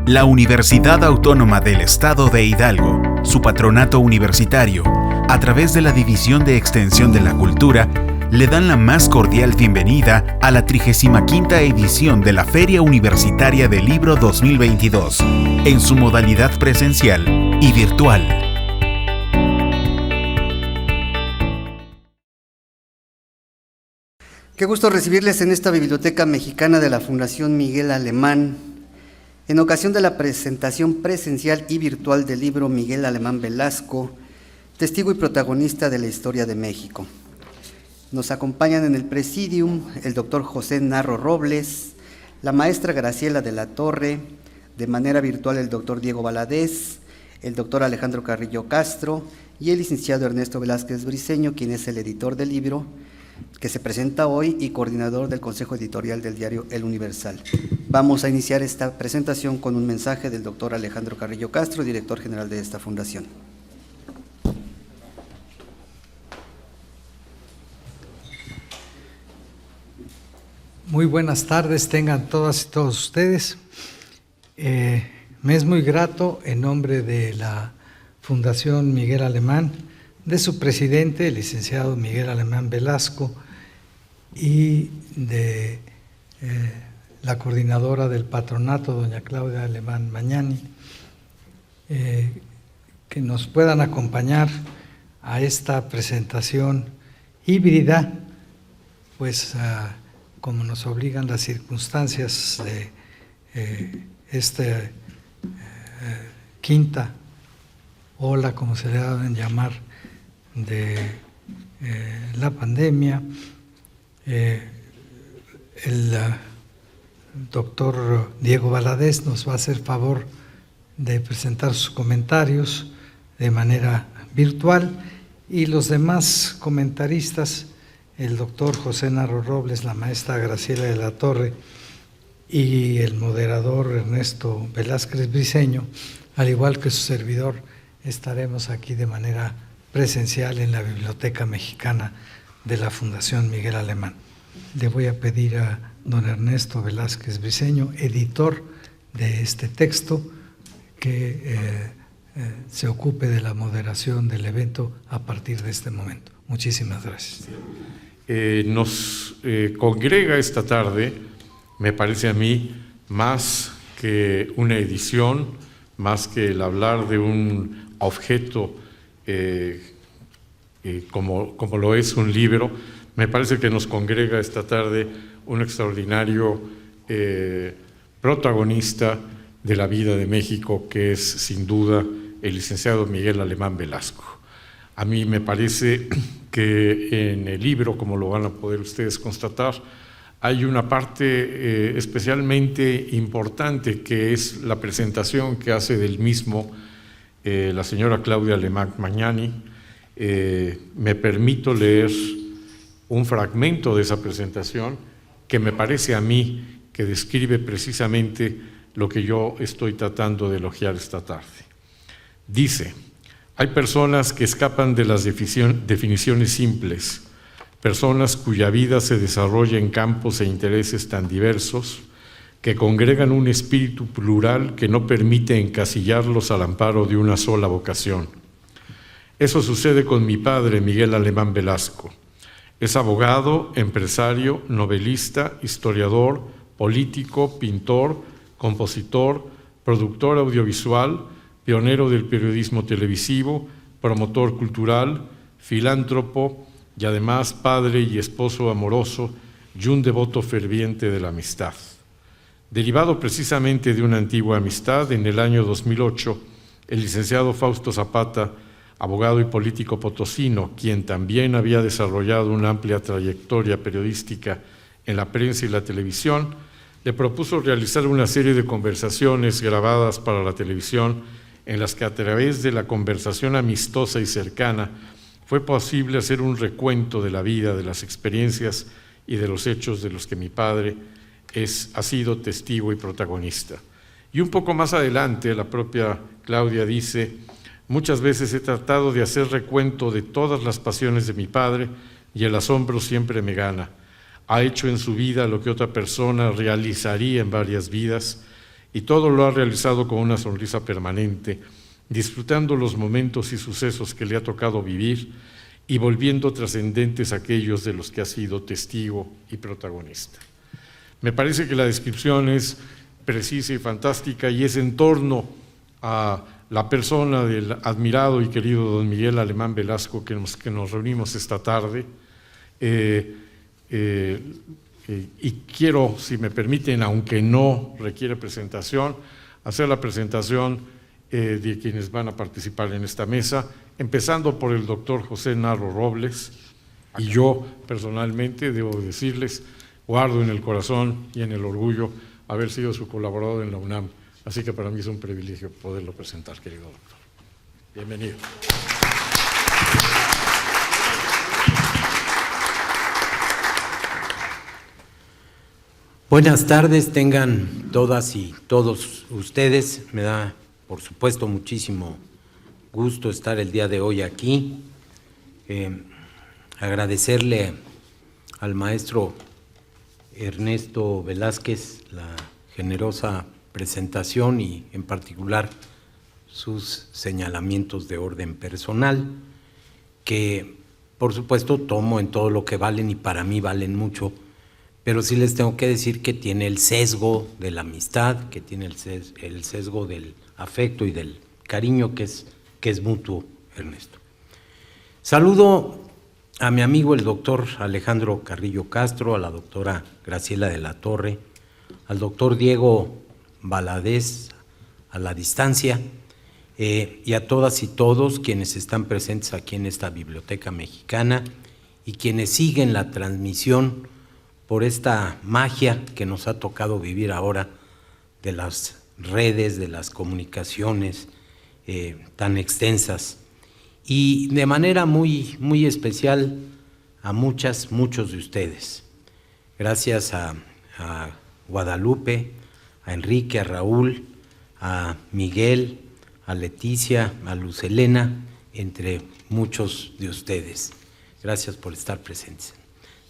La Universidad Autónoma del Estado de Hidalgo, su patronato universitario, a través de la División de Extensión de la Cultura, le dan la más cordial bienvenida a la 35ª edición de la Feria Universitaria del Libro 2022, en su modalidad presencial y virtual. Qué gusto recibirles en esta Biblioteca Mexicana de la Fundación Miguel Alemán, en ocasión de la presentación presencial y virtual del libro Miguel Alemán Velasco, testigo y protagonista de la historia de México. Nos acompañan en el presidium el doctor José Narro Robles, la maestra Graciela de la Torre, de manera virtual el doctor Diego Valadez, el doctor Alejandro Carrillo Castro y el licenciado Ernesto Velázquez Briceño, quien es el editor del libro que se presenta hoy y coordinador del Consejo Editorial del diario El Universal. Vamos a iniciar esta presentación con un mensaje del doctor Alejandro Carrillo Castro, director general de esta fundación. Muy buenas tardes, tengan todas y todos ustedes. Me es muy grato, en nombre de la Fundación Miguel Alemán, de su presidente, el licenciado Miguel Alemán Velasco, y de la coordinadora del patronato, doña Claudia Alemán Mañani, que nos puedan acompañar a esta presentación híbrida, pues como nos obligan las circunstancias de esta quinta ola, como se le deben llamar, de la pandemia. El doctor Diego Valadez nos va a hacer favor de presentar sus comentarios de manera virtual, y los demás comentaristas, el doctor José Narro Robles, la maestra Graciela de la Torre y el moderador Ernesto Velázquez Briceño, al igual que su servidor, estaremos aquí de manera presencial en la Biblioteca Mexicana de la Fundación Miguel Alemán. Le voy a pedir a don Ernesto Velázquez Briceño, editor de este texto, que se ocupe de la moderación del evento a partir de este momento. Muchísimas gracias. Nos congrega esta tarde, me parece a mí, más que una edición, más que el hablar de un objeto como lo es un libro, me parece que nos congrega esta tarde un extraordinario protagonista de la vida de México, que es sin duda el licenciado Miguel Alemán Velasco. A mí me parece que en el libro, como lo van a poder ustedes constatar, hay una parte especialmente importante, que es la presentación que hace del mismo la señora Claudia Alemán Mañani. Me permito leer un fragmento de esa presentación que me parece a mí que describe precisamente lo que yo estoy tratando de elogiar esta tarde. Dice: hay personas que escapan de las definiciones simples, personas cuya vida se desarrolla en campos e intereses tan diversos que congregan un espíritu plural que no permite encasillarlos al amparo de una sola vocación. Eso sucede con mi padre, Miguel Alemán Velasco. Es abogado, empresario, novelista, historiador, político, pintor, compositor, productor audiovisual, pionero del periodismo televisivo, promotor cultural, filántropo y además padre y esposo amoroso y un devoto ferviente de la amistad. Derivado precisamente de una antigua amistad, en el año 2008, el licenciado Fausto Zapata, abogado y político potosino, quien también había desarrollado una amplia trayectoria periodística en la prensa y la televisión, le propuso realizar una serie de conversaciones grabadas para la televisión, en las que a través de la conversación amistosa y cercana fue posible hacer un recuento de la vida, de las experiencias y de los hechos de los que mi padre ha sido testigo y protagonista. Y un poco más adelante, la propia Claudia dice: muchas veces he tratado de hacer recuento de todas las pasiones de mi padre y el asombro siempre me gana. Ha hecho en su vida lo que otra persona realizaría en varias vidas y todo lo ha realizado con una sonrisa permanente, disfrutando los momentos y sucesos que le ha tocado vivir y volviendo trascendentes aquellos de los que ha sido testigo y protagonista. Me parece que la descripción es precisa y fantástica y es en torno a la persona del admirado y querido don Miguel Alemán Velasco que nos reunimos esta tarde. Y quiero, si me permiten, aunque no requiere presentación, hacer la presentación de quienes van a participar en esta mesa, empezando por el doctor José Narro Robles, y yo personalmente debo decirles, guardo en el corazón y en el orgullo haber sido su colaborador en la UNAM, así que para mí es un privilegio poderlo presentar, querido doctor. Bienvenido. Buenas tardes, tengan todas y todos ustedes. Me da, por supuesto, muchísimo gusto estar el día de hoy aquí. Agradecerle al maestro Ernesto Velázquez la generosa presentación y, en particular, sus señalamientos de orden personal, que, por supuesto, tomo en todo lo que valen y para mí valen mucho. Pero sí les tengo que decir que tiene el sesgo de la amistad, que tiene el sesgo del afecto y del cariño que es mutuo, Ernesto. Saludo a mi amigo el doctor Alejandro Carrillo Castro, a la doctora Graciela de la Torre, al doctor Diego Valadez a la distancia, y a todas y todos quienes están presentes aquí en esta Biblioteca Mexicana y quienes siguen la transmisión por esta magia que nos ha tocado vivir ahora de las redes, de las comunicaciones tan extensas, y de manera muy, muy especial a muchos de ustedes. Gracias a Guadalupe, a Enrique, a Raúl, a Miguel, a Leticia, a Luz Helena, entre muchos de ustedes. Gracias por estar presentes.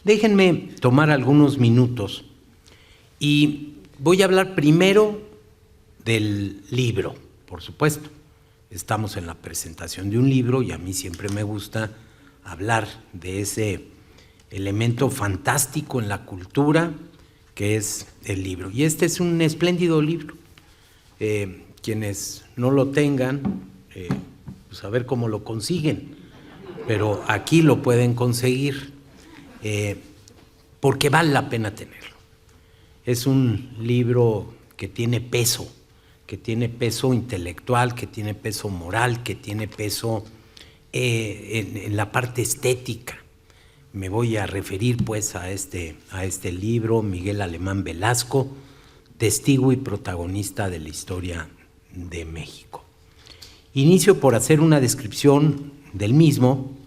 Déjenme tomar algunos minutos y voy a hablar primero del libro, por supuesto. Estamos en la presentación de un libro y a mí siempre me gusta hablar de ese elemento fantástico en la cultura que es el libro. Y este es un espléndido libro. Quienes no lo tengan, pues a ver cómo lo consiguen, pero aquí lo pueden conseguir. Porque vale la pena tenerlo. Es un libro que tiene peso intelectual, que tiene peso moral, que tiene peso en la parte estética. Me voy a referir pues a este libro, Miguel Alemán Velasco, testigo y protagonista de la historia de México. Inicio por hacer una descripción del mismo.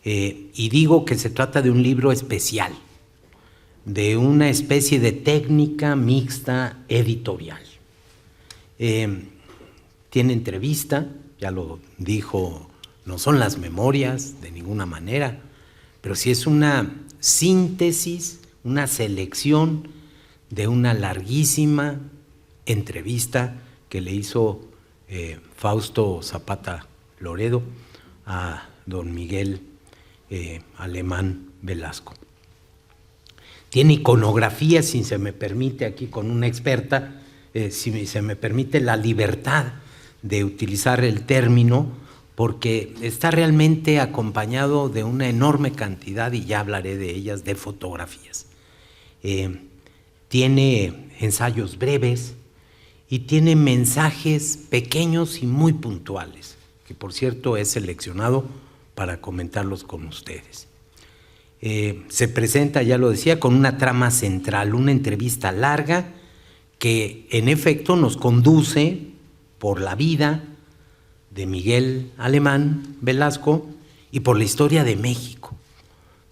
Y digo que se trata de un libro especial, de una especie de técnica mixta editorial. Tiene entrevista, ya lo dijo, no son las memorias de ninguna manera, pero sí es una síntesis, una selección de una larguísima entrevista que le hizo Fausto Zapata Loredo a don Miguel Alemán Velasco. Tiene iconografía, si se me permite aquí con una experta, si se me permite la libertad de utilizar el término, porque está realmente acompañado de una enorme cantidad, y ya hablaré de ellas, de fotografías. Tiene ensayos breves y tiene mensajes pequeños y muy puntuales, que por cierto he seleccionado para comentarlos con ustedes. Se presenta, ya lo decía, con una trama central, una entrevista larga que en efecto nos conduce por la vida de Miguel Alemán Velasco y por la historia de México,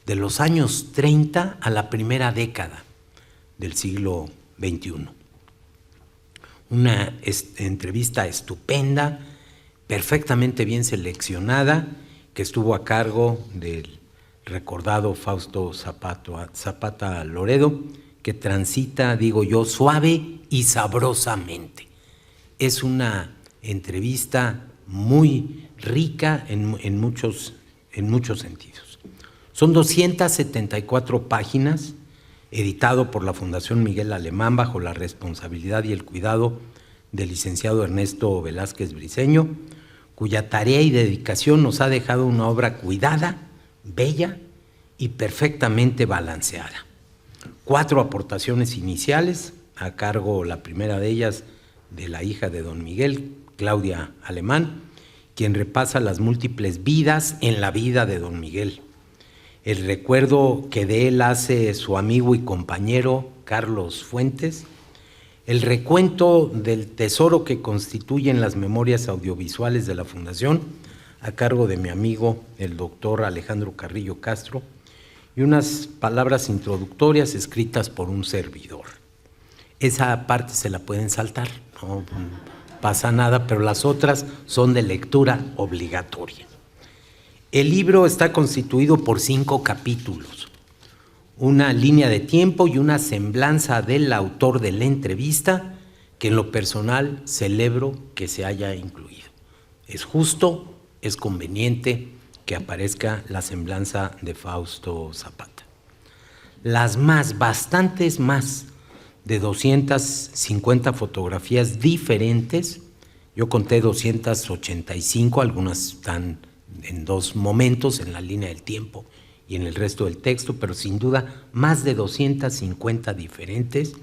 de los años 30 a la primera década del siglo XXI. Una entrevista estupenda, perfectamente bien seleccionada, que estuvo a cargo del recordado Fausto Zapata Loredo, que transita, digo yo, suave y sabrosamente. Es una entrevista muy rica en muchos sentidos. Son 274 páginas, editado por la Fundación Miguel Alemán bajo la responsabilidad y el cuidado del licenciado Ernesto Velázquez Briceño, cuya tarea y dedicación nos ha dejado una obra cuidada, bella y perfectamente balanceada. 4 aportaciones iniciales, a cargo la primera de ellas de la hija de don Miguel, Claudia Alemán, quien repasa las múltiples vidas en la vida de don Miguel. El recuerdo que de él hace su amigo y compañero Carlos Fuentes, el recuento del tesoro que constituyen las memorias audiovisuales de la Fundación, a cargo de mi amigo el doctor Alejandro Carrillo Castro, y unas palabras introductorias escritas por un servidor. Esa parte se la pueden saltar, no pasa nada, pero las otras son de lectura obligatoria. El libro está constituido por 5 capítulos, una línea de tiempo y una semblanza del autor de la entrevista, que en lo personal celebro que se haya incluido. Es justo, es conveniente que aparezca la semblanza de Fausto Zapata. Bastantes más de 250 fotografías diferentes, yo conté 285, algunas están en 2 momentos, en la línea del tiempo y en el resto del texto, pero sin duda más de 250 diferentes,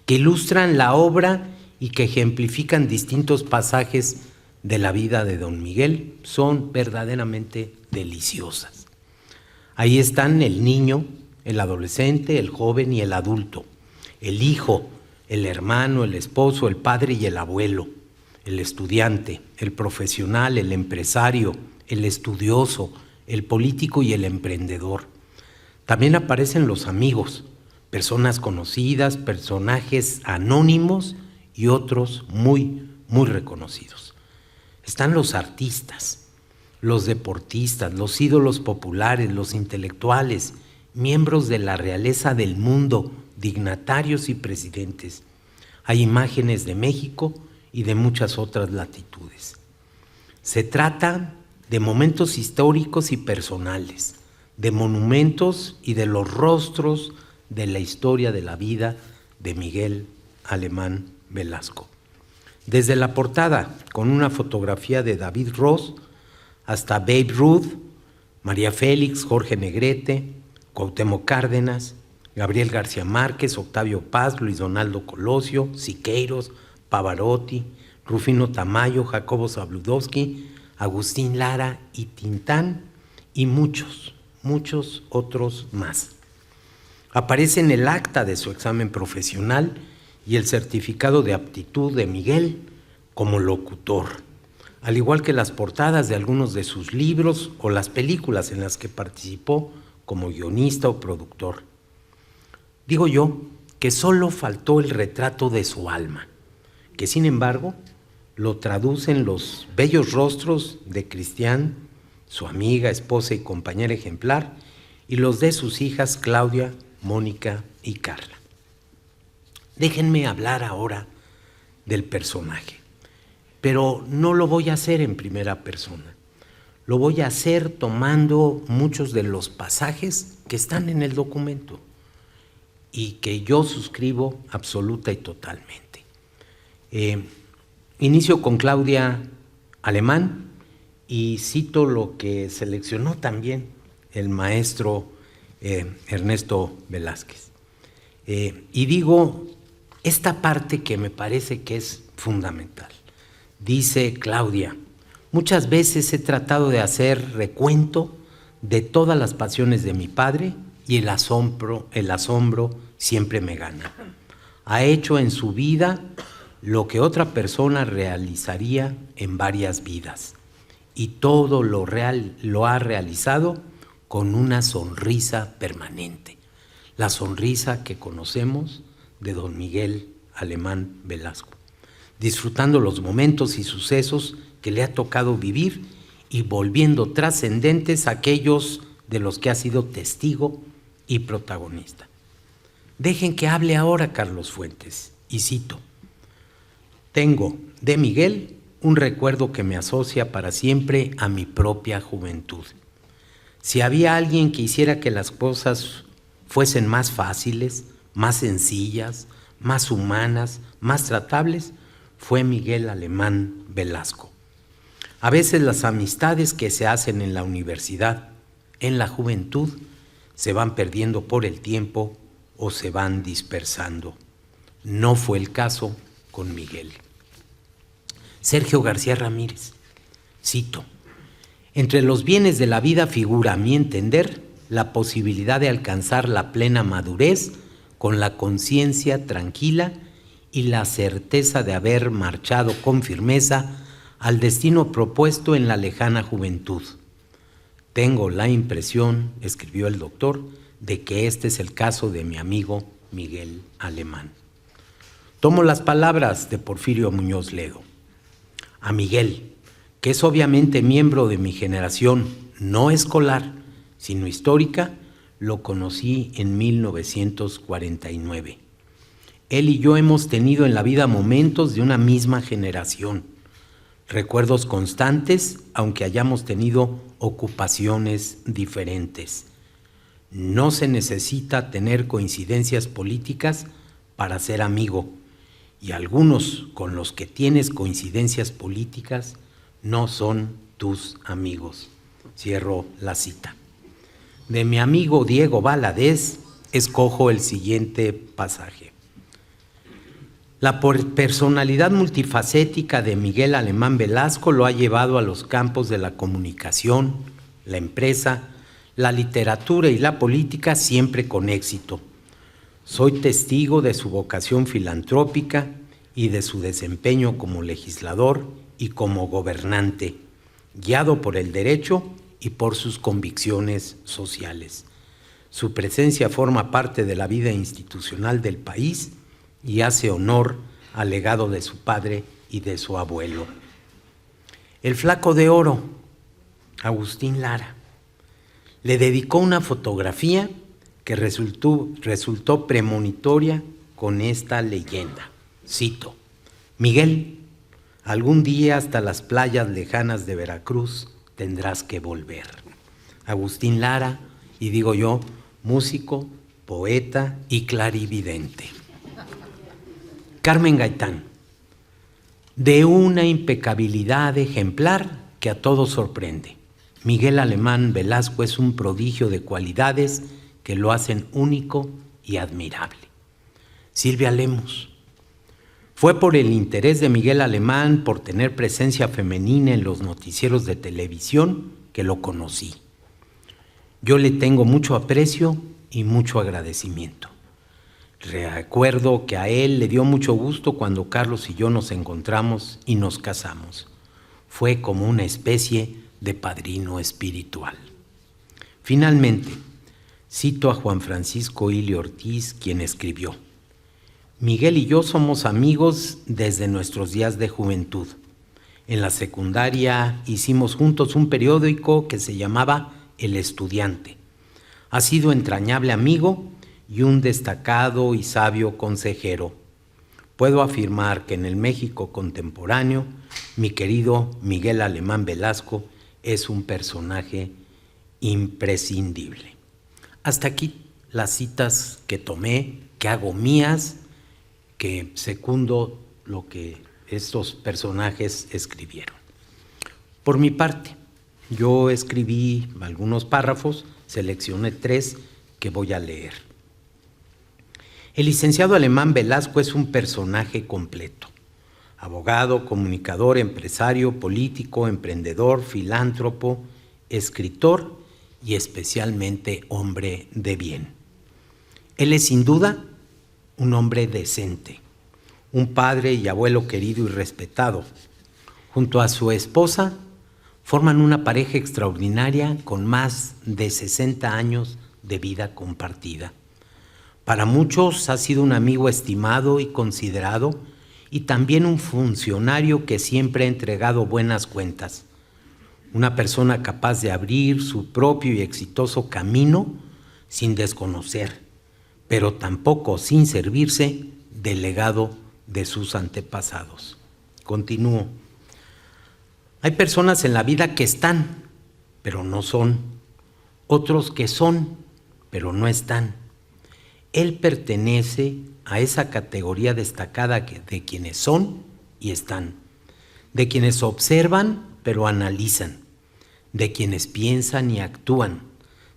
que ilustran la obra y que ejemplifican distintos pasajes de la vida de don Miguel, son verdaderamente deliciosas. Ahí están el niño, el adolescente, el joven y el adulto, el hijo, el hermano, el esposo, el padre y el abuelo, el estudiante, el profesional, el empresario, el estudioso, el político y el emprendedor. También aparecen los amigos, personas conocidas, personajes anónimos y otros muy reconocidos. Están los artistas, los deportistas, los ídolos populares, los intelectuales, miembros de la realeza del mundo, dignatarios y presidentes. Hay imágenes de México y de muchas otras latitudes. Se trata de momentos históricos y personales, de monumentos y de los rostros de la historia de la vida de Miguel Alemán Velasco. Desde la portada, con una fotografía de David Ross, hasta Babe Ruth, María Félix, Jorge Negrete, Cuauhtémoc Cárdenas, Gabriel García Márquez, Octavio Paz, Luis Donaldo Colosio, Siqueiros, Pavarotti, Rufino Tamayo, Jacobo Zabludovsky, Agustín Lara y Tintán, y muchos otros más. Aparece en el acta de su examen profesional y el certificado de aptitud de Miguel como locutor, al igual que las portadas de algunos de sus libros o las películas en las que participó como guionista o productor. Digo yo que solo faltó el retrato de su alma, que sin embargo lo traducen los bellos rostros de Cristian, su amiga, esposa y compañera ejemplar, y los de sus hijas Claudia, Mónica y Carla. Déjenme hablar ahora del personaje, pero no lo voy a hacer en primera persona. Lo voy a hacer tomando muchos de los pasajes que están en el documento y que yo suscribo absoluta y totalmente. Inicio con Claudia Alemán y cito lo que seleccionó también el maestro Ernesto Velázquez. Y digo esta parte que me parece que es fundamental. Dice Claudia: muchas veces he tratado de hacer recuento de todas las pasiones de mi padre y el asombro siempre me gana. Ha hecho en su vida lo que otra persona realizaría en varias vidas, y todo lo ha realizado con una sonrisa permanente, la sonrisa que conocemos de don Miguel Alemán Velasco, disfrutando los momentos y sucesos que le ha tocado vivir y volviendo trascendentes aquellos de los que ha sido testigo y protagonista. Dejen que hable ahora Carlos Fuentes, y cito: tengo de Miguel, un recuerdo que me asocia para siempre a mi propia juventud. Si había alguien que hiciera que las cosas fuesen más fáciles, más sencillas, más humanas, más tratables, fue Miguel Alemán Velasco. A veces las amistades que se hacen en la universidad, en la juventud, se van perdiendo por el tiempo o se van dispersando. No fue el caso con Miguel. Sergio García Ramírez, cito: entre los bienes de la vida figura, a mi entender, la posibilidad de alcanzar la plena madurez con la conciencia tranquila y la certeza de haber marchado con firmeza al destino propuesto en la lejana juventud. Tengo la impresión, escribió el doctor, de que este es el caso de mi amigo Miguel Alemán. Tomo las palabras de Porfirio Muñoz Ledo. A Miguel, que es obviamente miembro de mi generación, no escolar, sino histórica, lo conocí en 1949. Él y yo hemos tenido en la vida momentos de una misma generación, recuerdos constantes, aunque hayamos tenido ocupaciones diferentes. No se necesita tener coincidencias políticas para ser amigo, y algunos con los que tienes coincidencias políticas no son tus amigos. Cierro la cita. De mi amigo Diego Valadez escojo el siguiente pasaje. La personalidad multifacética de Miguel Alemán Velasco lo ha llevado a los campos de la comunicación, la empresa, la literatura y la política, siempre con éxito. Soy testigo de su vocación filantrópica y de su desempeño como legislador y como gobernante, guiado por el derecho y por sus convicciones sociales. Su presencia forma parte de la vida institucional del país y hace honor al legado de su padre y de su abuelo. El Flaco de Oro, Agustín Lara, le dedicó una fotografía que resultó premonitoria con esta leyenda. Cito: Miguel, algún día hasta las playas lejanas de Veracruz tendrás que volver. Agustín Lara, y digo yo, músico, poeta y clarividente. Carmen Gaitán, de una impecabilidad ejemplar que a todos sorprende. Miguel Alemán Velasco es un prodigio de cualidades que lo hacen único y admirable. Silvia Lemos, fue por el interés de Miguel Alemán por tener presencia femenina en los noticieros de televisión que lo conocí. Yo le tengo mucho aprecio y mucho agradecimiento. Recuerdo que a él le dio mucho gusto cuando Carlos y yo nos encontramos y nos casamos. Fue como una especie de padrino espiritual. Finalmente, cito a Juan Francisco Ili Ortiz, quien escribió: Miguel y yo somos amigos desde nuestros días de juventud. En la secundaria hicimos juntos un periódico que se llamaba El Estudiante. Ha sido entrañable amigo y un destacado y sabio consejero. Puedo afirmar que en el México contemporáneo, mi querido Miguel Alemán Velasco es un personaje imprescindible. Hasta aquí las citas que tomé, que hago mías, que secundo lo que estos personajes escribieron. Por mi parte, yo escribí algunos párrafos, seleccioné 3 que voy a leer. El licenciado Alemán Velasco es un personaje completo. Abogado, comunicador, empresario, político, emprendedor, filántropo, escritor y especialmente hombre de bien. Él es sin duda un hombre decente, un padre y abuelo querido y respetado. Junto a su esposa forman una pareja extraordinaria con más de 60 años de vida compartida. Para muchos ha sido un amigo estimado y considerado y también un funcionario que siempre ha entregado buenas cuentas. Una persona capaz de abrir su propio y exitoso camino sin desconocer, pero tampoco sin servirse del legado de sus antepasados. Continúo. Hay personas en la vida que están, pero no son. Otros que son, pero no están. Él pertenece a esa categoría destacada de quienes son y están, de quienes observan pero analizan, de quienes piensan y actúan,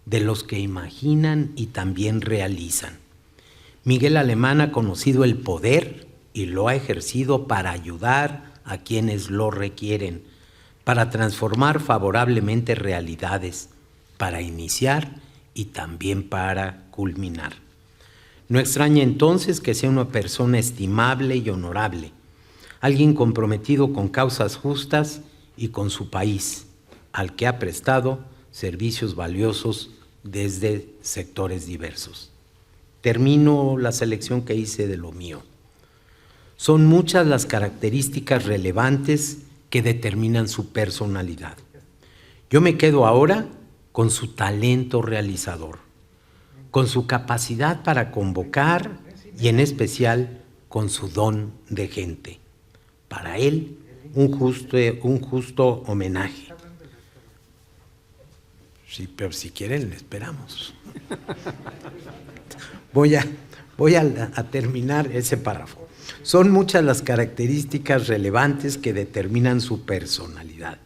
de los que imaginan y también realizan. Miguel Alemán ha conocido el poder y lo ha ejercido para ayudar a quienes lo requieren, para transformar favorablemente realidades, para iniciar y también para culminar. No extraña entonces que sea una persona estimable y honorable, alguien comprometido con causas justas y con su país, al que ha prestado servicios valiosos desde sectores diversos. Termino la selección que hice de lo mío. Son muchas las características relevantes que determinan su personalidad. Yo me quedo ahora con su talento realizador, con su capacidad para convocar y en especial con su don de gente. Para él, un justo homenaje. Sí, pero si quieren, le esperamos. Voy a terminar ese párrafo. Son muchas las características relevantes que determinan su personalidad.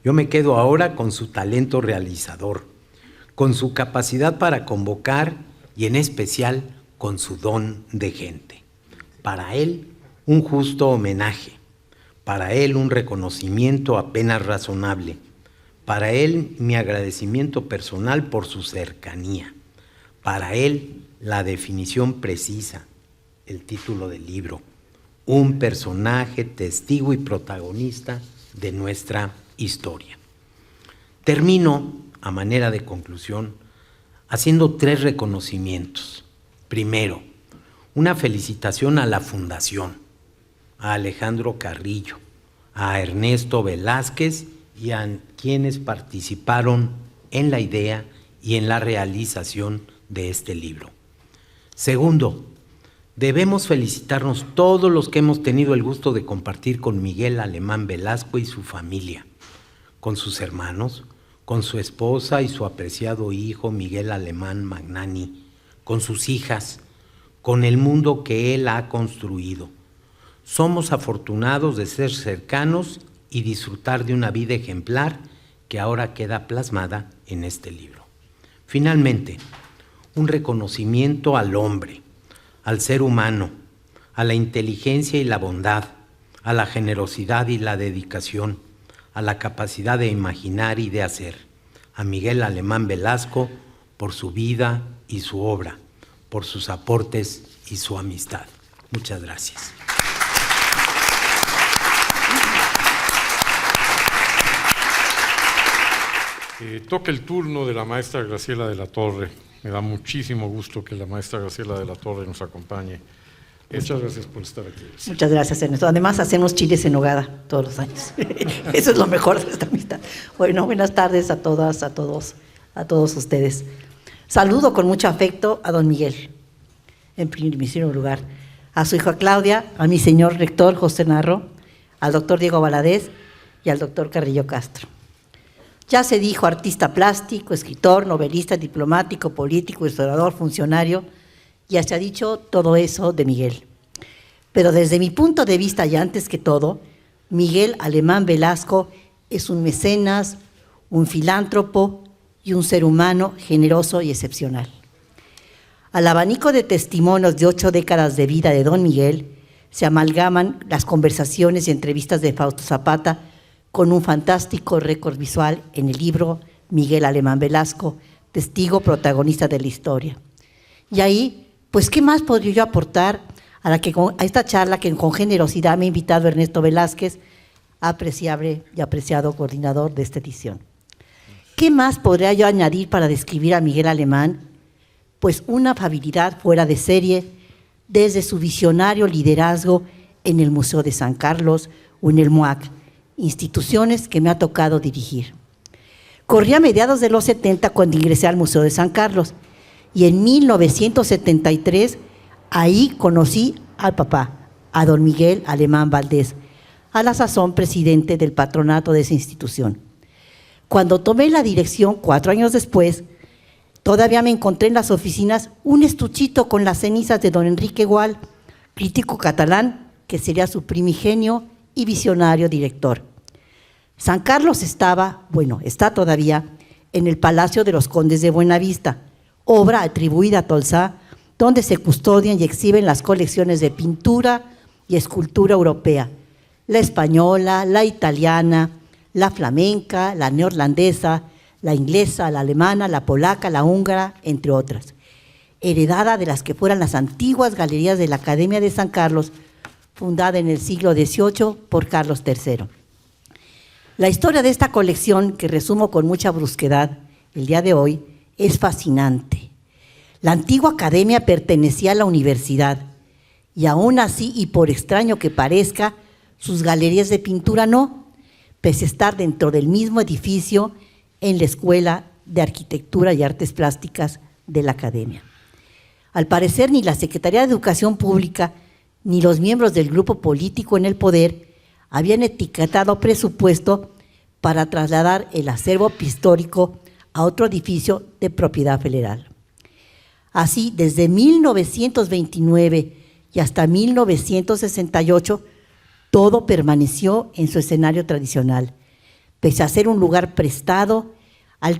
Yo me quedo ahora con su talento realizador, con su capacidad para convocar y en especial con su don de gente. Para él, un justo homenaje. Para él, un reconocimiento apenas razonable. Para él, mi agradecimiento personal por su cercanía. Para él, la definición precisa, el título del libro, un personaje, testigo y protagonista de nuestra historia. Termino, a manera de conclusión, haciendo 3 reconocimientos. Primero, una felicitación a la Fundación, a Alejandro Carrillo, a Ernesto Velázquez y a quienes participaron en la idea y en la realización de este libro. Segundo, debemos felicitarnos todos los que hemos tenido el gusto de compartir con Miguel Alemán Velasco y su familia, con sus hermanos, con su esposa y su apreciado hijo Miguel Alemán Magnani, con sus hijas, con el mundo que él ha construido. Somos afortunados de ser cercanos y disfrutar de una vida ejemplar que ahora queda plasmada en este libro. Finalmente, un reconocimiento al hombre, al ser humano, a la inteligencia y la bondad, a la generosidad y la dedicación, a la capacidad de imaginar y de hacer, a Miguel Alemán Velasco por su vida y su obra, por sus aportes y su amistad. Muchas gracias. Toca el turno de la maestra Graciela de la Torre. Me da muchísimo gusto que la maestra Graciela de la Torre nos acompañe. Muchas gracias por estar aquí. Muchas gracias, Ernesto. Además, hacemos chiles en nogada todos los años. Eso es lo mejor de esta amistad. Bueno, buenas tardes a todas, a todos ustedes. Saludo con mucho afecto a don Miguel, en primerísimo lugar, a su hija Claudia, a mi señor rector José Narro, al doctor Diego Valadez y al doctor Carrillo Castro. Ya se dijo artista plástico, escritor, novelista, diplomático, político, historiador, funcionario, ya se ha dicho todo eso de Miguel. Pero desde mi punto de vista, y antes que todo, Miguel Alemán Velasco es un mecenas, un filántropo y un ser humano generoso y excepcional. Al abanico de testimonios de 8 décadas de vida de don Miguel se amalgaman las conversaciones y entrevistas de Fausto Zapata con un fantástico récord visual en el libro Miguel Alemán Velasco, testigo protagonista de la historia. Y ahí, pues, ¿qué más podría yo aportar a esta charla que con generosidad me ha invitado Ernesto Velázquez, apreciable y apreciado coordinador de esta edición? ¿Qué más podría yo añadir para describir a Miguel Alemán? Pues una afabilidad fuera de serie, desde su visionario liderazgo en el Museo de San Carlos o en el MUAC, instituciones que me ha tocado dirigir. Corrí a mediados de los 70 cuando ingresé al Museo de San Carlos y en 1973 ahí conocí al papá, a don Miguel Alemán Valdés, a la sazón presidente del patronato de esa institución. Cuando tomé la dirección 4 años después, todavía me encontré en las oficinas un estuchito con las cenizas de don Enrique Gual, crítico catalán, que sería su primigenio y visionario director. San Carlos está todavía en el Palacio de los Condes de Buenavista, obra atribuida a Tolsá, donde se custodian y exhiben las colecciones de pintura y escultura europea, la española, la italiana, la flamenca, la neerlandesa, la inglesa, la alemana, la polaca, la húngara, entre otras, heredada de las que fueran las antiguas galerías de la Academia de San Carlos, fundada en el siglo XVIII por Carlos III. La historia de esta colección, que resumo con mucha brusquedad el día de hoy, es fascinante. La antigua academia pertenecía a la universidad y aún así, y por extraño que parezca, sus galerías de pintura no, pese a estar dentro del mismo edificio en la Escuela de Arquitectura y Artes Plásticas de la Academia. Al parecer, ni la Secretaría de Educación Pública ni los miembros del grupo político en el poder habían etiquetado presupuesto para trasladar el acervo pictórico a otro edificio de propiedad federal. Así, desde 1929 y hasta 1968, todo permaneció en su escenario tradicional, pese a ser un lugar prestado,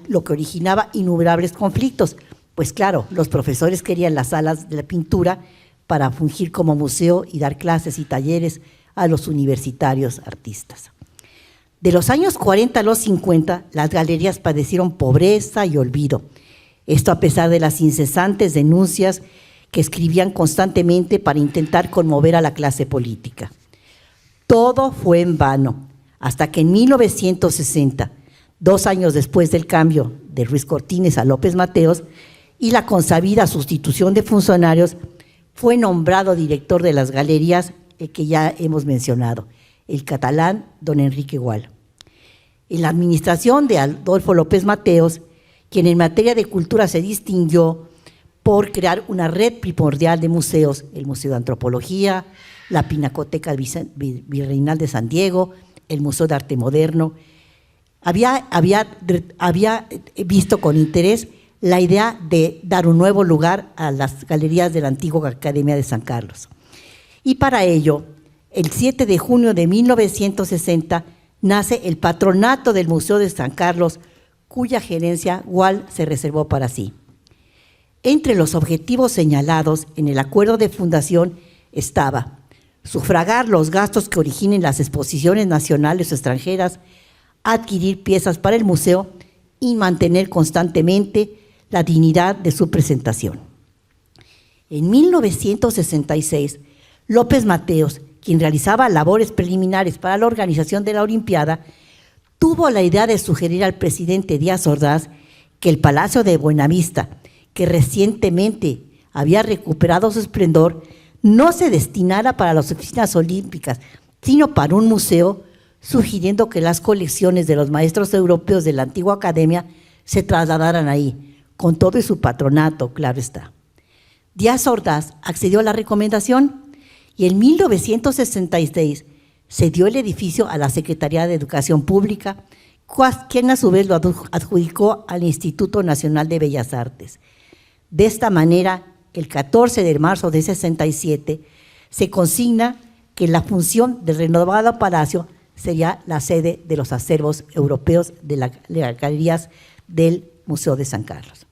lo que originaba innumerables conflictos, pues claro, los profesores querían las salas de la pintura para fungir como museo y dar clases y talleres a los universitarios artistas. De los años 40 a los 50, las galerías padecieron pobreza y olvido. Esto a pesar de las incesantes denuncias que escribían constantemente para intentar conmover a la clase política. Todo fue en vano, hasta que en 1960, 2 años después del cambio de Ruiz Cortines a López Mateos y la consabida sustitución de funcionarios, fue nombrado director de las galerías, el que ya hemos mencionado, el catalán don Enrique Gual. En la administración de Adolfo López Mateos, quien en materia de cultura se distinguió por crear una red primordial de museos, el Museo de Antropología, la Pinacoteca Virreinal de San Diego, el Museo de Arte Moderno, había visto con interés la idea de dar un nuevo lugar a las galerías de la antigua Academia de San Carlos. Y para ello, el 7 de junio de 1960, nace el patronato del Museo de San Carlos, cuya gerencia Gual se reservó para sí. Entre los objetivos señalados en el acuerdo de fundación estaba sufragar los gastos que originen las exposiciones nacionales o extranjeras, adquirir piezas para el museo y mantener constantemente la dignidad de su presentación. En 1966, López Mateos, quien realizaba labores preliminares para la organización de la Olimpiada, tuvo la idea de sugerir al presidente Díaz Ordaz que el Palacio de Buenavista, que recientemente había recuperado su esplendor, no se destinara para las oficinas olímpicas, sino para un museo, sugiriendo que las colecciones de los maestros europeos de la antigua academia se trasladaran ahí, con todo y su patronato, claro está. Díaz Ordaz accedió a la recomendación y en 1966 se dio el edificio a la Secretaría de Educación Pública, quien a su vez lo adjudicó al Instituto Nacional de Bellas Artes. De esta manera, el 14 de marzo de 67, se consigna que la función del renovado palacio sería la sede de los acervos europeos de las galerías del Museo de San Carlos.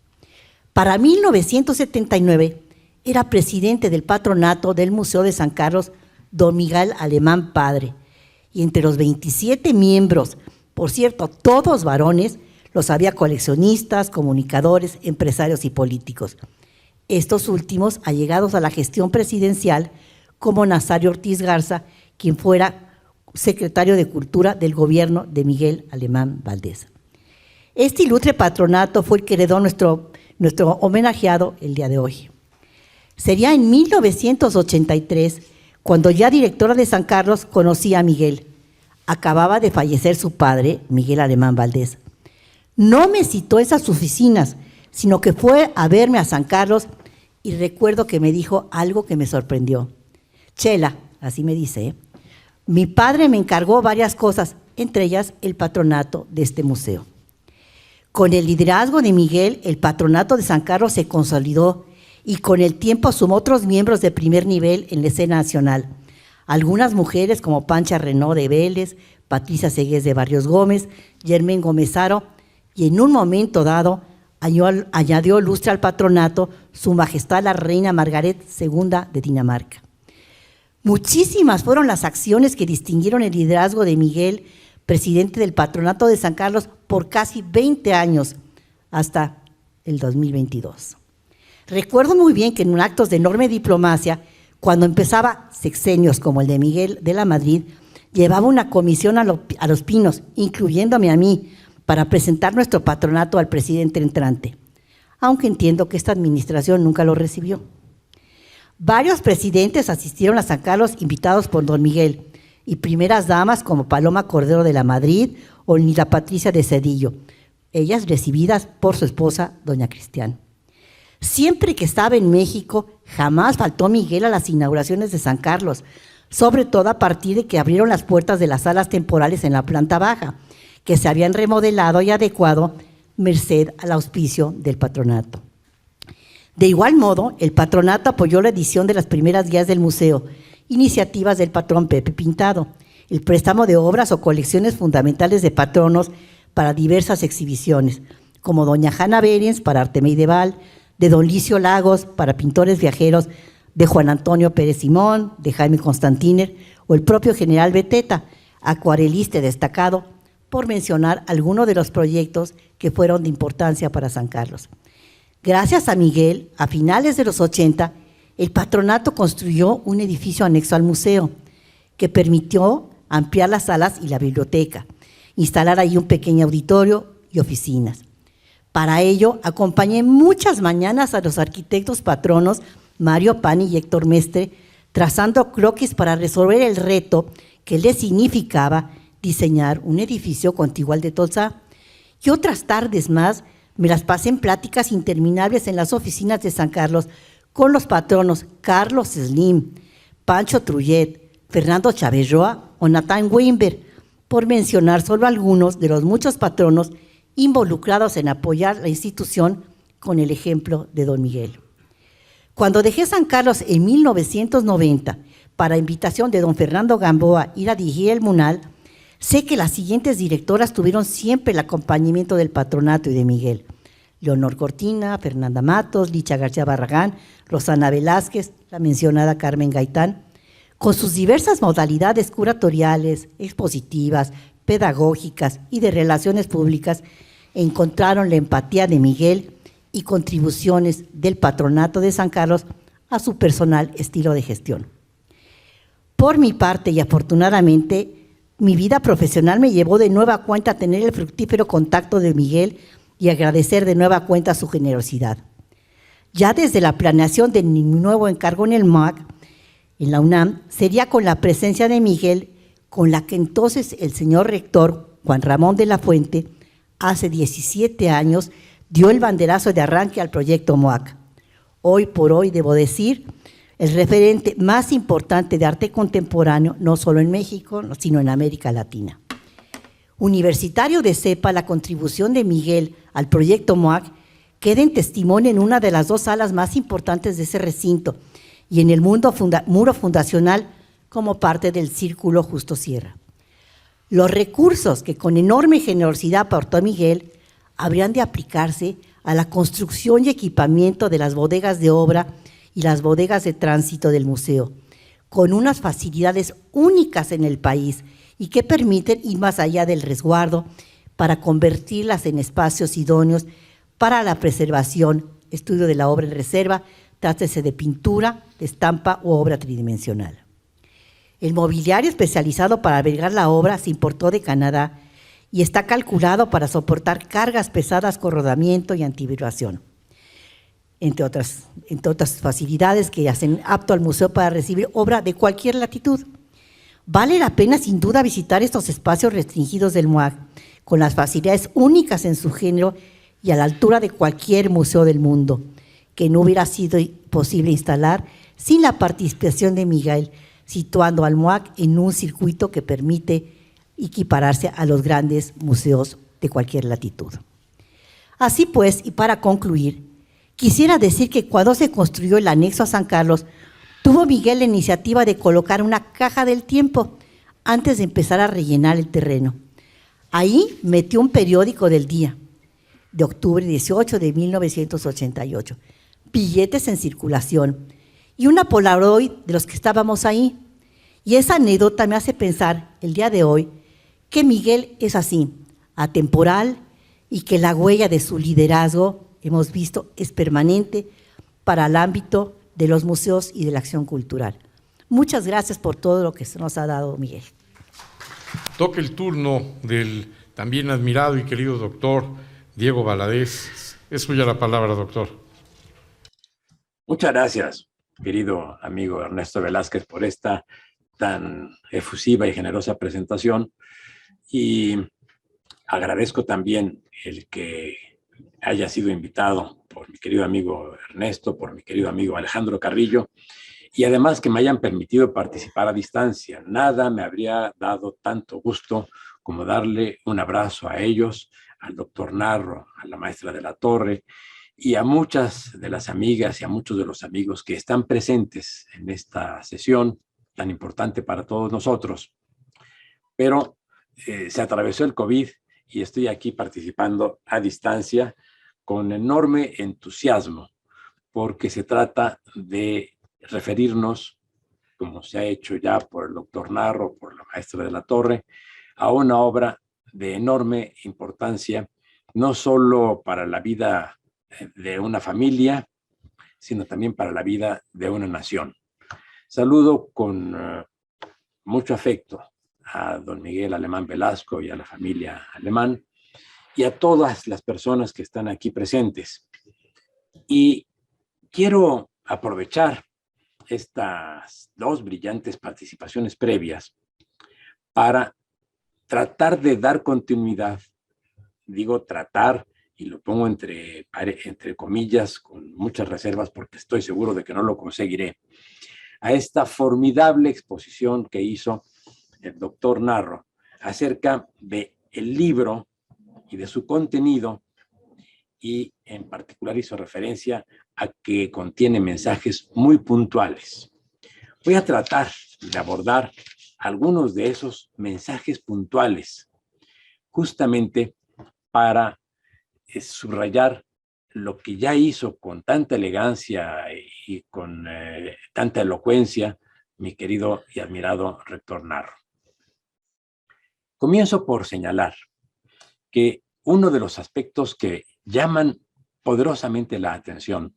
Para 1979, era presidente del patronato del Museo de San Carlos don Miguel Alemán Padre, y entre los 27 miembros, por cierto, todos varones, los había coleccionistas, comunicadores, empresarios y políticos. Estos últimos allegados a la gestión presidencial, como Nazario Ortiz Garza, quien fuera secretario de Cultura del gobierno de Miguel Alemán Valdés. Este ilustre patronato fue el que heredó nuestro homenajeado el día de hoy. Sería en 1983, cuando ya directora de San Carlos, conocí a Miguel. Acababa de fallecer su padre, Miguel Alemán Valdés. No me citó esas oficinas, sino que fue a verme a San Carlos y recuerdo que me dijo algo que me sorprendió. Chela, así me dice, Mi padre me encargó varias cosas, entre ellas el patronato de este museo. Con el liderazgo de Miguel, el patronato de San Carlos se consolidó y con el tiempo sumó otros miembros de primer nivel en la escena nacional. Algunas mujeres como Pancha Renaud de Vélez, Patricia Segués de Barrios Gómez, Germán Gómezaro, y en un momento dado añadió lustre al patronato Su Majestad la Reina Margaret II de Dinamarca. Muchísimas fueron las acciones que distinguieron el liderazgo de Miguel, presidente del Patronato de San Carlos, por casi 20 años, hasta el 2022. Recuerdo muy bien que en actos de enorme diplomacia, cuando empezaba sexenios como el de Miguel de la Madrid, llevaba una comisión a Los Pinos, incluyéndome a mí, para presentar nuestro patronato al presidente entrante, aunque entiendo que esta administración nunca lo recibió. Varios presidentes asistieron a San Carlos invitados por don Miguel, y primeras damas como Paloma Cordero de la Madrid o Nila Patricia de Cedillo, ellas recibidas por su esposa, doña Cristián. Siempre que estaba en México, jamás faltó Miguel a las inauguraciones de San Carlos, sobre todo a partir de que abrieron las puertas de las salas temporales en la planta baja, que se habían remodelado y adecuado merced al auspicio del patronato. De igual modo, el patronato apoyó la edición de las primeras guías del museo, iniciativas del patrón Pepe Pintado, el préstamo de obras o colecciones fundamentales de patronos para diversas exhibiciones, como doña Hanna Berens para arte medieval, de don Licio Lagos para pintores viajeros, de Juan Antonio Pérez Simón, de Jaime Constantiner o el propio general Beteta, acuarelista destacado, por mencionar algunos de los proyectos que fueron de importancia para San Carlos. Gracias a Miguel, a finales de los 80, el patronato construyó un edificio anexo al museo que permitió ampliar las salas y la biblioteca, instalar ahí un pequeño auditorio y oficinas. Para ello, acompañé muchas mañanas a los arquitectos patronos Mario Pani y Héctor Mestre, trazando croquis para resolver el reto que les significaba diseñar un edificio contiguo al de Tolsá. Y otras tardes más me las pasé en pláticas interminables en las oficinas de San Carlos con los patronos Carlos Slim, Pancho Trullet, Fernando Chávez Roa o Nathan Weinberg, por mencionar solo algunos de los muchos patronos involucrados en apoyar la institución con el ejemplo de don Miguel. Cuando dejé San Carlos en 1990, para invitación de don Fernando Gamboa ir a dirigir el MUNAL, sé que las siguientes directoras tuvieron siempre el acompañamiento del patronato y de Miguel: Leonor Cortina, Fernanda Matos, Licha García Barragán, Rosana Velázquez, la mencionada Carmen Gaitán, con sus diversas modalidades curatoriales, expositivas, pedagógicas y de relaciones públicas, encontraron la empatía de Miguel y contribuciones del patronato de San Carlos a su personal estilo de gestión. Por mi parte, y afortunadamente, mi vida profesional me llevó de nueva cuenta a tener el fructífero contacto de Miguel y agradecer de nueva cuenta su generosidad. Ya desde la planeación de mi nuevo encargo en el MUAC, en la UNAM, sería con la presencia de Miguel, con la que entonces el señor rector Juan Ramón de la Fuente, hace 17 años, dio el banderazo de arranque al proyecto MUAC. Hoy por hoy, debo decir, el referente más importante de arte contemporáneo, no solo en México, sino en América Latina. Universitario de CEPA, la contribución de Miguel al proyecto MUAC queda en testimonio en una de las dos salas más importantes de ese recinto y en el muro fundacional como parte del Círculo Justo Sierra. Los recursos que con enorme generosidad aportó Miguel habrían de aplicarse a la construcción y equipamiento de las bodegas de obra y las bodegas de tránsito del museo, con unas facilidades únicas en el país y que permiten ir más allá del resguardo para convertirlas en espacios idóneos para la preservación, estudio de la obra en reserva, trátese de pintura, de estampa u obra tridimensional. El mobiliario especializado para albergar la obra se importó de Canadá y está calculado para soportar cargas pesadas con rodamiento y antivibración, entre otras facilidades que hacen apto al museo para recibir obra de cualquier latitud. Vale la pena sin duda visitar estos espacios restringidos del MUAC, con las facilidades únicas en su género y a la altura de cualquier museo del mundo, que no hubiera sido posible instalar sin la participación de Miguel, situando al MUAC en un circuito que permite equipararse a los grandes museos de cualquier latitud. Así pues, y para concluir, quisiera decir que cuando se construyó el anexo a San Carlos, tuvo Miguel la iniciativa de colocar una caja del tiempo antes de empezar a rellenar el terreno. Ahí metió un periódico del día, de octubre 18 de 1988, billetes en circulación y una Polaroid de los que estábamos ahí. Y esa anécdota me hace pensar, el día de hoy, que Miguel es así, atemporal, y que la huella de su liderazgo, hemos visto, es permanente para el ámbito de los museos y de la acción cultural. Muchas gracias por todo lo que se nos ha dado, Miguel. Toca el turno del también admirado y querido doctor Diego Valadez. Es suya la palabra, doctor. Muchas gracias, querido amigo Ernesto Velázquez, por esta tan efusiva y generosa presentación. Y agradezco también el que haya sido invitado por mi querido amigo Ernesto, por mi querido amigo Alejandro Carrillo, y además que me hayan permitido participar a distancia. Nada me habría dado tanto gusto como darle un abrazo a ellos, al doctor Narro, a la maestra de la Torre, y a muchas de las amigas y a muchos de los amigos que están presentes en esta sesión tan importante para todos nosotros. Pero se atravesó el COVID y estoy aquí participando a distancia con enorme entusiasmo, porque se trata de referirnos, como se ha hecho ya por el doctor Narro, por la maestra de la Torre, a una obra de enorme importancia, no solo para la vida de una familia, sino también para la vida de una nación. Saludo con mucho afecto a don Miguel Alemán Velasco y a la familia Alemán y a todas las personas que están aquí presentes. Y quiero aprovechar estas dos brillantes participaciones previas para tratar de dar continuidad, digo tratar, y lo pongo entre comillas con muchas reservas porque estoy seguro de que no lo conseguiré, a esta formidable exposición que hizo el doctor Narro acerca del libro y de su contenido, y en particular hizo referencia a que contiene mensajes muy puntuales. Voy a tratar de abordar algunos de esos mensajes puntuales, justamente para subrayar lo que ya hizo con tanta elegancia y con tanta elocuencia mi querido y admirado rector Narro. Comienzo por señalar que uno de los aspectos que llaman poderosamente la atención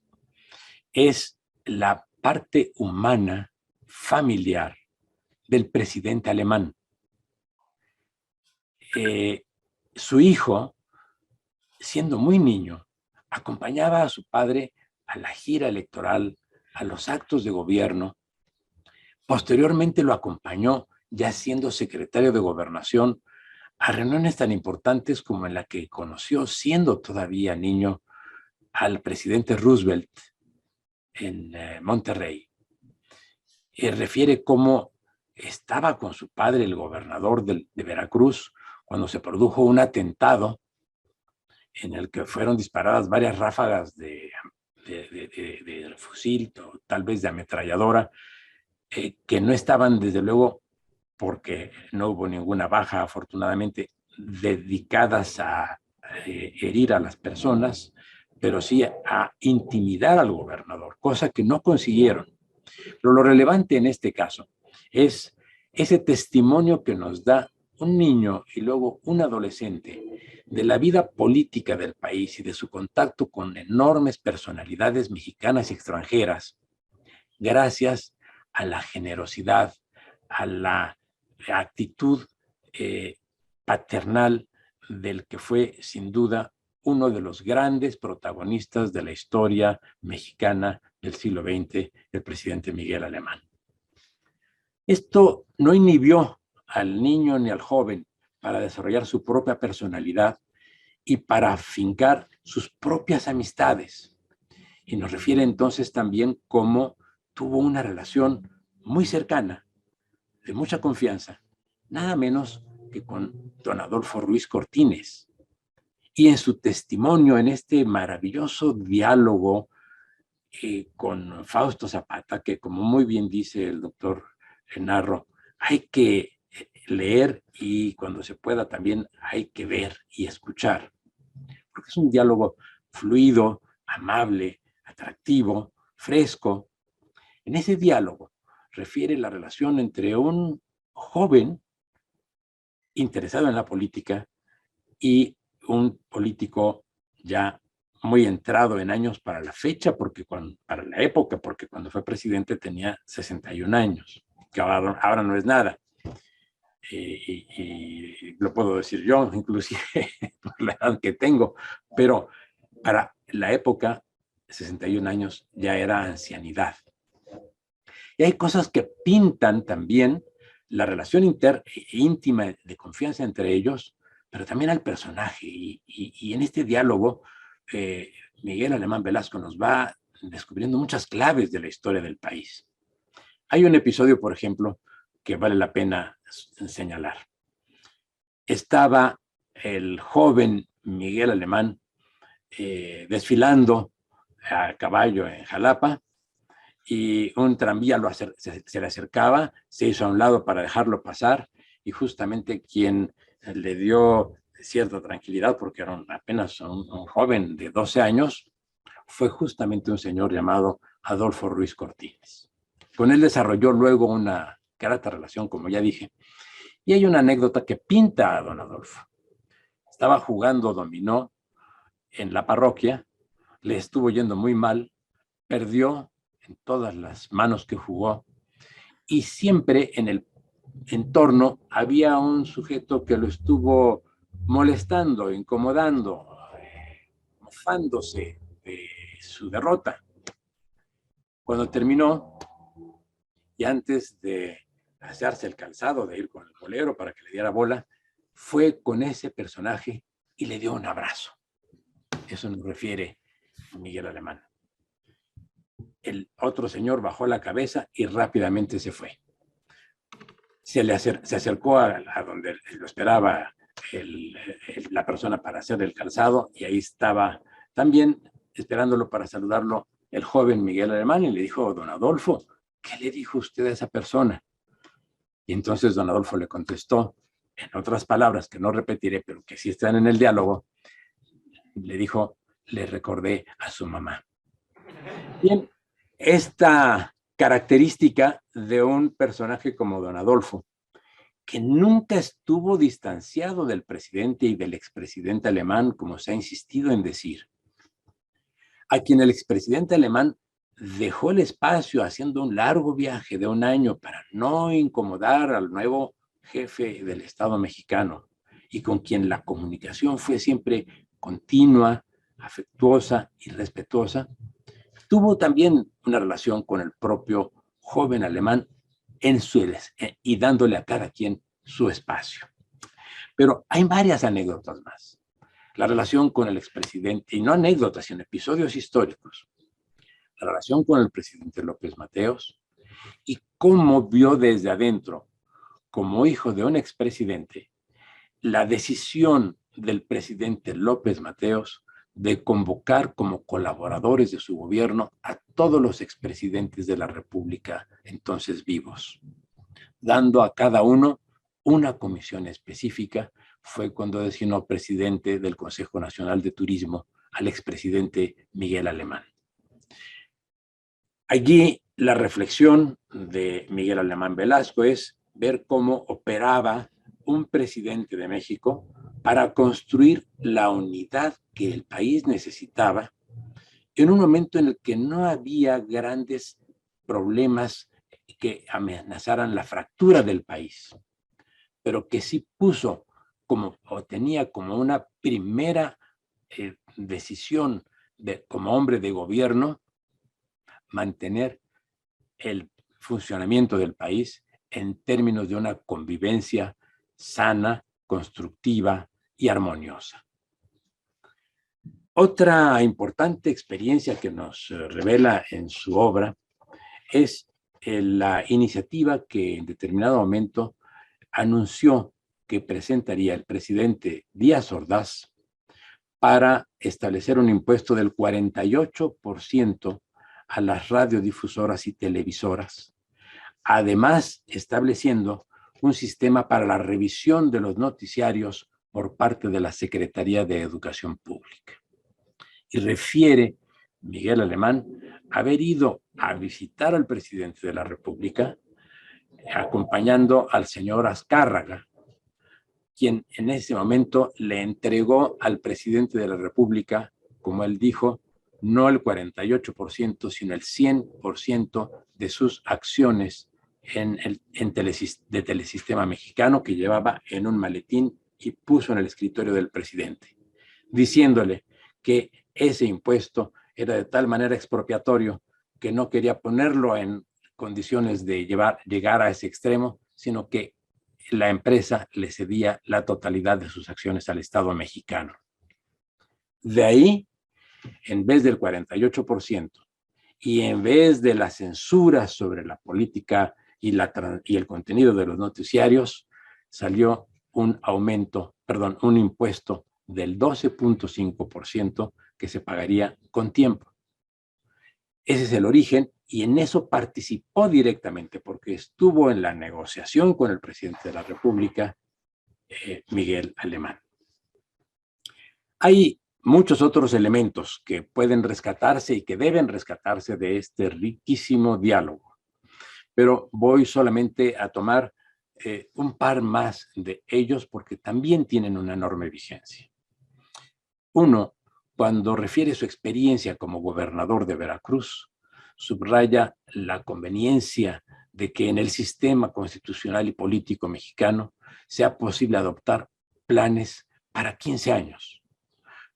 es la parte humana, familiar del presidente alemán. Su hijo, siendo muy niño, acompañaba a su padre a la gira electoral, a los actos de gobierno. Posteriormente lo acompañó, ya siendo secretario de Gobernación, a reuniones tan importantes como en la que conoció, siendo todavía niño, al presidente Roosevelt en Monterrey. Refiere cómo estaba con su padre, el gobernador de Veracruz, cuando se produjo un atentado en el que fueron disparadas varias ráfagas de fusil, tal vez de ametralladora, que no estaban, desde luego, porque no hubo ninguna baja, afortunadamente, dedicadas a herir a las personas, pero sí a intimidar al gobernador, cosa que no consiguieron. Pero lo relevante en este caso es ese testimonio que nos da un niño y luego un adolescente de la vida política del país y de su contacto con enormes personalidades mexicanas y extranjeras, gracias a la generosidad, a la actitud paternal del que fue sin duda uno de los grandes protagonistas de la historia mexicana del siglo XX, el presidente Miguel Alemán. Esto no inhibió al niño ni al joven para desarrollar su propia personalidad y para afincar sus propias amistades. Y nos refiere entonces también cómo tuvo una relación muy cercana de mucha confianza, nada menos que con don Adolfo Ruiz Cortines. Y en su testimonio, en este maravilloso diálogo con Fausto Zapata, que como muy bien dice el doctor Narro, hay que leer y cuando se pueda también hay que ver y escuchar, porque es un diálogo fluido, amable, atractivo, fresco. En ese diálogo refiere la relación entre un joven interesado en la política y un político ya muy entrado en años para la fecha, para la época, porque cuando fue presidente tenía 61 años, que ahora no es nada. Y lo puedo decir yo, inclusive por la edad que tengo, pero para la época, 61 años ya era ancianidad. Y hay cosas que pintan también la relación íntima de confianza entre ellos, pero también al personaje. Y en este diálogo, Miguel Alemán Velasco nos va descubriendo muchas claves de la historia del país. Hay un episodio, por ejemplo, que vale la pena señalar. Estaba el joven Miguel Alemán desfilando a caballo en Jalapa y un tranvía se le acercaba, se hizo a un lado para dejarlo pasar y justamente quien le dio cierta tranquilidad, porque era apenas un joven de 12 años, fue justamente un señor llamado Adolfo Ruiz Cortines. Con él desarrolló luego una grata relación, como ya dije, y hay una anécdota que pinta a don Adolfo. Estaba jugando dominó en la parroquia, le estuvo yendo muy mal, perdió en todas las manos que jugó y siempre en el entorno había un sujeto que lo estuvo molestando, incomodando, mofándose de su derrota. Cuando terminó y antes de hacerse el calzado, de ir con el bolero para que le diera bola, fue con ese personaje y le dio un abrazo. Eso nos refiere Miguel Alemán. El otro señor bajó la cabeza y rápidamente se fue. Se acercó a donde lo esperaba la persona para hacer el calzado y ahí estaba también esperándolo para saludarlo el joven Miguel Alemán y le dijo: don Adolfo, ¿qué le dijo usted a esa persona? Y entonces don Adolfo le contestó, en otras palabras que no repetiré, pero que sí están en el diálogo, le dijo: le recordé a su mamá. Bien, esta característica de un personaje como don Adolfo, que nunca estuvo distanciado del presidente y del expresidente alemán, como se ha insistido en decir, a quien el expresidente alemán dejó el espacio haciendo un largo viaje de un año para no incomodar al nuevo jefe del Estado mexicano y con quien la comunicación fue siempre continua, afectuosa y respetuosa, tuvo también una relación con el propio joven alemán y dándole a cada quien su espacio. Pero hay varias anécdotas más. La relación con el expresidente, y no anécdotas, sino episodios históricos. La relación con el presidente López Mateos y cómo vio desde adentro, como hijo de un expresidente, la decisión del presidente López Mateos de convocar como colaboradores de su gobierno a todos los expresidentes de la República entonces vivos, dando a cada uno una comisión específica. Fue cuando designó presidente del Consejo Nacional de Turismo al expresidente Miguel Alemán. Allí la reflexión de Miguel Alemán Velasco es ver cómo operaba un presidente de México para construir la unidad que el país necesitaba en un momento en el que no había grandes problemas que amenazaran la fractura del país, pero que sí puso o tenía como una primera decisión como hombre de gobierno mantener el funcionamiento del país en términos de una convivencia sana, constructiva y armoniosa. Otra importante experiencia que nos revela en su obra es la iniciativa que en determinado momento anunció que presentaría el presidente Díaz Ordaz para establecer un impuesto del 48% a las radiodifusoras y televisoras, además estableciendo un sistema para la revisión de los noticiarios por parte de la Secretaría de Educación Pública. Y refiere Miguel Alemán haber ido a visitar al presidente de la República, acompañando al señor Azcárraga, quien en ese momento le entregó al presidente de la República, como él dijo, no el 48%, sino el 100% de sus acciones de Telesistema Mexicano, que llevaba en un maletín y puso en el escritorio del presidente, diciéndole que ese impuesto era de tal manera expropiatorio que no quería ponerlo en condiciones de llegar a ese extremo, sino que la empresa le cedía la totalidad de sus acciones al Estado mexicano. De ahí, en vez del 48% y en vez de la censura sobre la política y el contenido de los noticiarios, salió un impuesto del 12.5% que se pagaría con tiempo. Ese es el origen, y en eso participó directamente, porque estuvo en la negociación con el presidente de la República, Miguel Alemán. Hay muchos otros elementos que pueden rescatarse y que deben rescatarse de este riquísimo diálogo, pero voy solamente a tomar un par más de ellos porque también tienen una enorme vigencia. Uno, cuando refiere su experiencia como gobernador de Veracruz, subraya la conveniencia de que en el sistema constitucional y político mexicano sea posible adoptar planes para 15 años,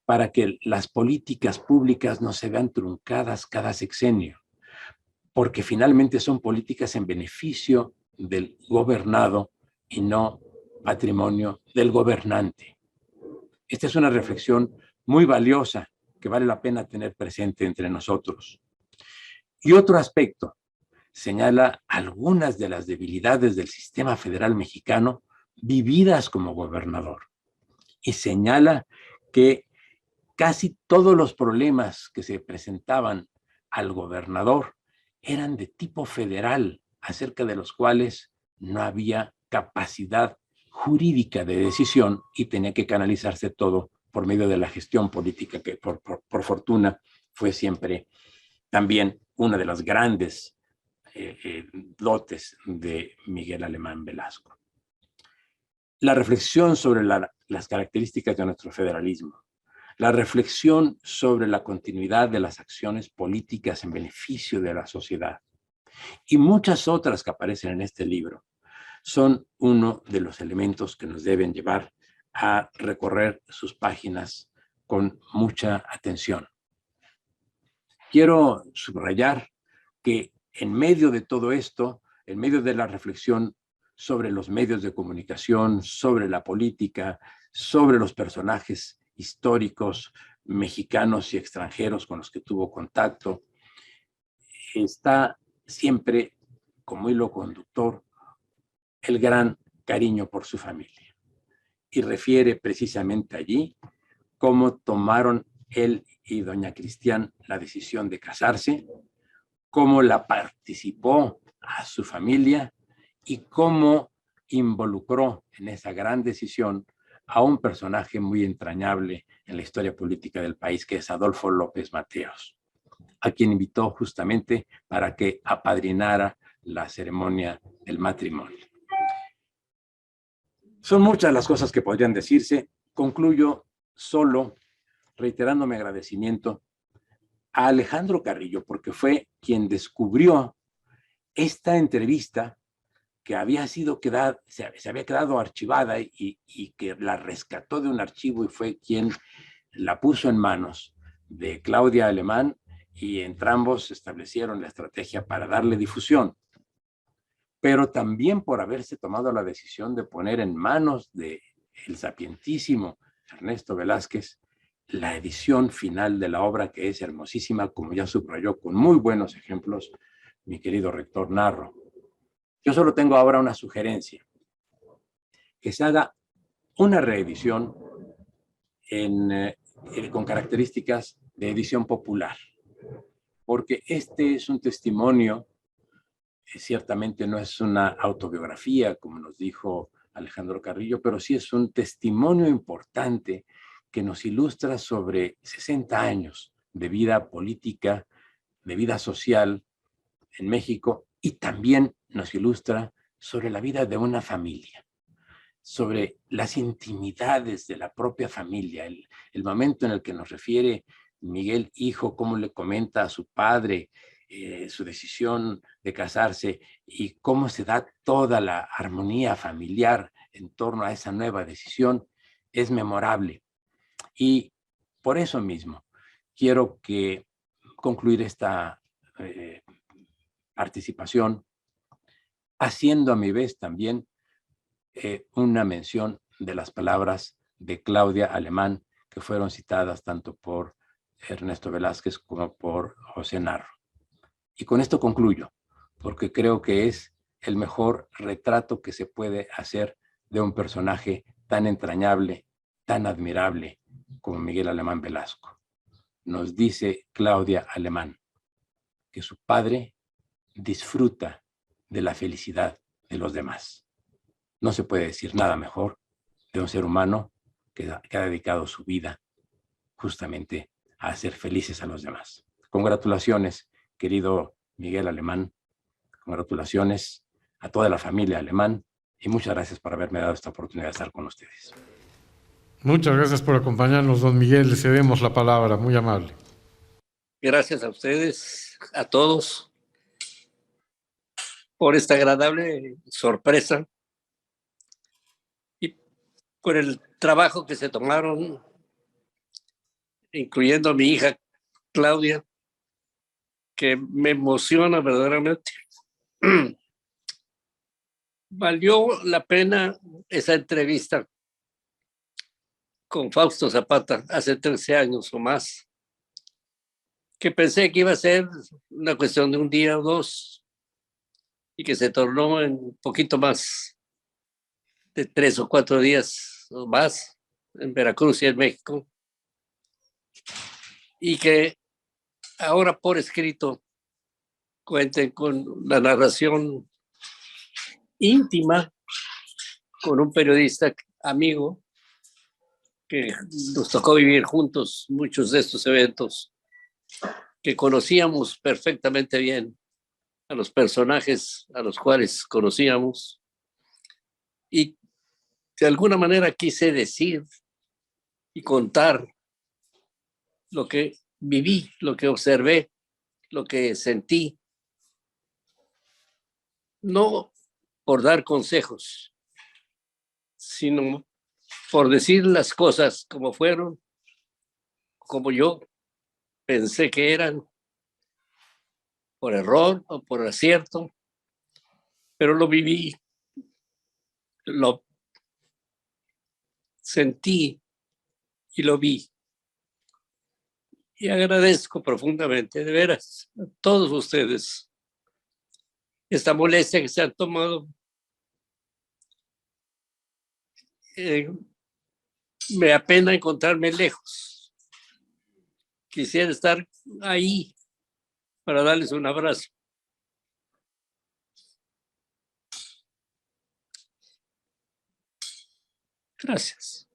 para que las políticas públicas no se vean truncadas cada sexenio, porque finalmente son políticas en beneficio del gobernado y no patrimonio del gobernante. Esta es una reflexión muy valiosa que vale la pena tener presente entre nosotros. Y otro aspecto, señala algunas de las debilidades del sistema federal mexicano vividas como gobernador, y señala que casi todos los problemas que se presentaban al gobernador eran de tipo federal, acerca de los cuales no había capacidad jurídica de decisión y tenía que canalizarse todo por medio de la gestión política, que por fortuna fue siempre también una de las grandes dotes de Miguel Alemán Velasco. La reflexión sobre las características de nuestro federalismo, la reflexión sobre la continuidad de las acciones políticas en beneficio de la sociedad y muchas otras que aparecen en este libro son uno de los elementos que nos deben llevar a recorrer sus páginas con mucha atención. Quiero subrayar que en medio de todo esto, en medio de la reflexión sobre los medios de comunicación, sobre la política, sobre los personajes históricos mexicanos y extranjeros con los que tuvo contacto, está siempre como hilo conductor el gran cariño por su familia. Y refiere precisamente allí cómo tomaron él y doña Cristián la decisión de casarse, cómo la participó a su familia y cómo involucró en esa gran decisión a un personaje muy entrañable en la historia política del país, que es Adolfo López Mateos, a quien invitó justamente para que apadrinara la ceremonia del matrimonio. Son muchas las cosas que podrían decirse. Concluyo solo reiterando mi agradecimiento a Alejandro Carrillo, porque fue quien descubrió esta entrevista que se había quedado archivada y que la rescató de un archivo, y fue quien la puso en manos de Claudia Alemán, y entrambos establecieron la estrategia para darle difusión. Pero también por haberse tomado la decisión de poner en manos del sapientísimo Ernesto Velázquez la edición final de la obra, que es hermosísima, como ya subrayó, con muy buenos ejemplos, mi querido rector Narro. Yo solo tengo ahora una sugerencia, que se haga una reedición con características de edición popular, porque este es un testimonio, ciertamente no es una autobiografía, como nos dijo Alejandro Carrillo, pero sí es un testimonio importante que nos ilustra sobre 60 años de vida política, de vida social en México, y también nos ilustra sobre la vida de una familia, sobre las intimidades de la propia familia, el momento en el que nos refiere Miguel hijo, cómo le comenta a su padre su decisión de casarse y cómo se da toda la armonía familiar en torno a esa nueva decisión, es memorable. Y por eso mismo quiero concluir esta participación haciendo a mi vez también una mención de las palabras de Claudia Alemán, que fueron citadas tanto por Ernesto Velázquez como por José Narro. Y con esto concluyo, porque creo que es el mejor retrato que se puede hacer de un personaje tan entrañable, tan admirable como Miguel Alemán Velasco. Nos dice Claudia Alemán que su padre disfruta de la felicidad de los demás. No se puede decir nada mejor de un ser humano que ha dedicado su vida justamente a hacer felices a los demás. Congratulaciones, querido Miguel Alemán. Congratulaciones a toda la familia Alemán y muchas gracias por haberme dado esta oportunidad de estar con ustedes. Muchas gracias por acompañarnos, don Miguel. Le cedemos la palabra, muy amable. Gracias a ustedes, a todos, por esta agradable sorpresa y por el trabajo que se tomaron, incluyendo a mi hija Claudia, que me emociona verdaderamente. Valió la pena esa entrevista con Fausto Zapata hace 13 años o más, que pensé que iba a ser una cuestión de un día o dos y que se tornó en un poquito más de 3 o 4 días o más en Veracruz y en México, y que ahora por escrito cuenten con la narración íntima con un periodista amigo que nos tocó vivir juntos muchos de estos eventos, que conocíamos perfectamente bien a los personajes a los cuales conocíamos, y de alguna manera quise decir y contar lo que viví, lo que observé, lo que sentí, no por dar consejos, sino por decir las cosas como fueron, como yo pensé que eran, por error o por acierto, pero lo viví, lo sentí y lo vi. Y agradezco profundamente, de veras, a todos ustedes esta molestia que se han tomado. Me apena encontrarme lejos. Quisiera estar ahí para darles un abrazo. Gracias.